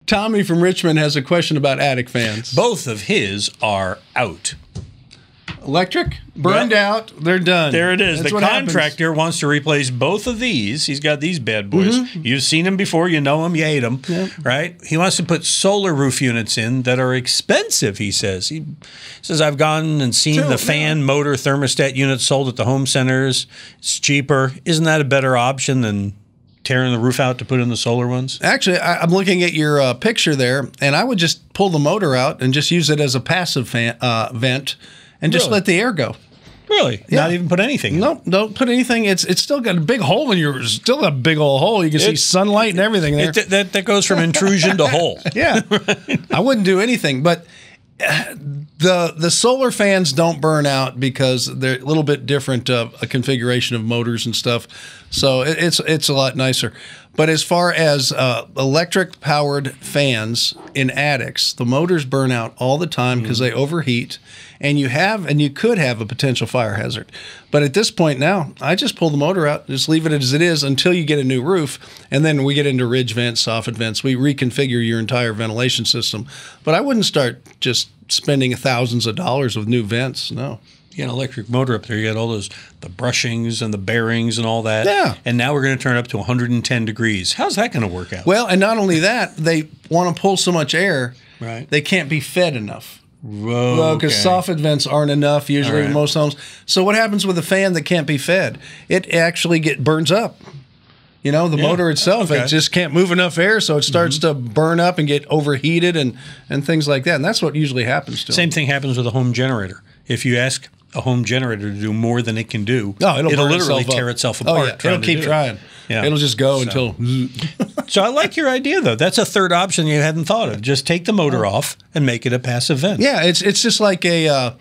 Tommy from Richmond has a question about attic fans. Both of his are out. Electric? Burned out. They're done. There it is. That's the contractor wants to replace both of these. He's got these bad boys. You've seen them before. You know them. You hate them. Right? He wants to put solar roof units in that are expensive, he says. He says, I've gone and seen the fan, motor, thermostat units sold at the home centers. It's cheaper. Isn't that a better option than tearing the roof out to put in the solar ones? Actually, I'm looking at your picture there, and I would just pull the motor out and just use it as a passive vent and just let the air go. Really? Yeah. Not even put anything in? Nope, don't put anything. It's still got a big hole in yours. Still got a big old hole. You can see sunlight and everything there. That goes from intrusion to hole. Yeah. I wouldn't do anything, but the solar fans don't burn out because they're a little bit different a configuration of motors and stuff. So it's a lot nicer. But as far as electric powered fans in attics, the motors burn out all the time because they overheat, and you could have a potential fire hazard. But at this point now, I just pull the motor out, just leave it as it is until you get a new roof, and then we get into ridge vents, soffit vents. We reconfigure your entire ventilation system. But I wouldn't start just spending thousands of dollars with new vents. No. You got an electric motor up there. You got all the brushings and the bearings and all that. Yeah. And now we're going to turn it up to 110 degrees. How's that going to work out? Well, and not only that, they want to pull so much air, they can't be fed enough. Well, because soffit vents aren't enough usually in most homes. So what happens with a fan that can't be fed? It actually burns up. You know, the motor itself, it just can't move enough air, so it starts to burn up and get overheated and things like that. And that's what usually happens to Same thing happens with a home generator. If you ask a home generator to do more than it can do, it'll literally tear itself apart. Oh, yeah. It'll keep trying. Yeah. It'll just go until... So I like your idea, though. That's a third option you hadn't thought of. Just take the motor off and make it a passive vent. Yeah, it's just like a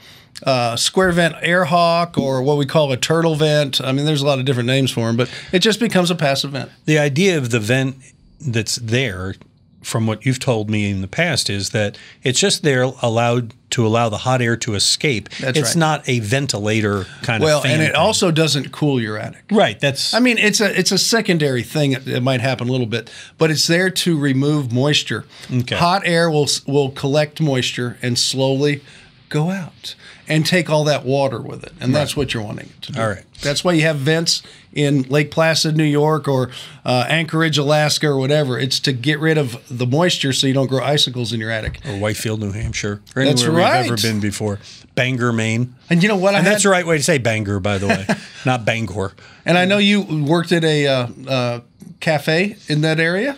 square vent air hawk or what we call a turtle vent. I mean, there's a lot of different names for them, but it just becomes a passive vent. The idea of the vent that's there, from what you've told me in the past, is that it's just there to allow the hot air to escape. It's not a ventilator kind of fan. Well, and it also doesn't cool your attic. Right. I mean, it's a secondary thing. It might happen a little bit, but it's there to remove moisture. Okay. Hot air will collect moisture and slowly go out and take all that water with it. And that's what you're wanting it to do. All right. That's why you have vents in Lake Placid, New York, or Anchorage, Alaska, or whatever. It's to get rid of the moisture so you don't grow icicles in your attic. Or Whitefield, New Hampshire. Or anywhere we've ever been before. Bangor, Maine. And you know what? That's the right way to say Bangor, by the way, not Bangor. And I know you worked at a cafe in that area.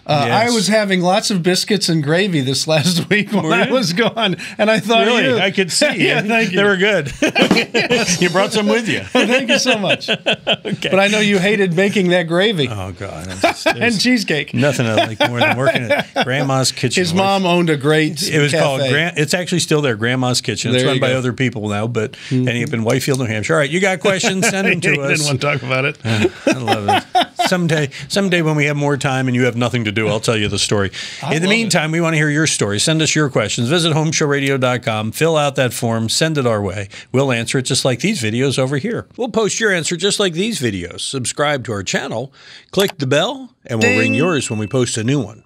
Yes. I was having lots of biscuits and gravy this last week when I was gone, and I thought, really, I could see. Yeah, thank you. They were good. You brought some with you. Thank you so much. Okay. But I know you hated making that gravy. Oh God, and cheesecake. Nothing I like more than working at Grandma's Kitchen. His mom owned a great. It was cafe. called. It's actually still there, Grandma's Kitchen. It's run by other people now, but ending up in Whitefield, New Hampshire. All right, you got questions? Send them to us. Didn't want to talk about it. I love it. Someday when we have more time and you have nothing to do, I'll tell you the story. In the meantime, we want to hear your story. Send us your questions. Visit HomeShowRadio.com. Fill out that form. Send it our way. We'll answer it just like these videos over here. We'll post your answer just like these videos. Subscribe to our channel. Click the bell, and we'll ring yours when we post a new one.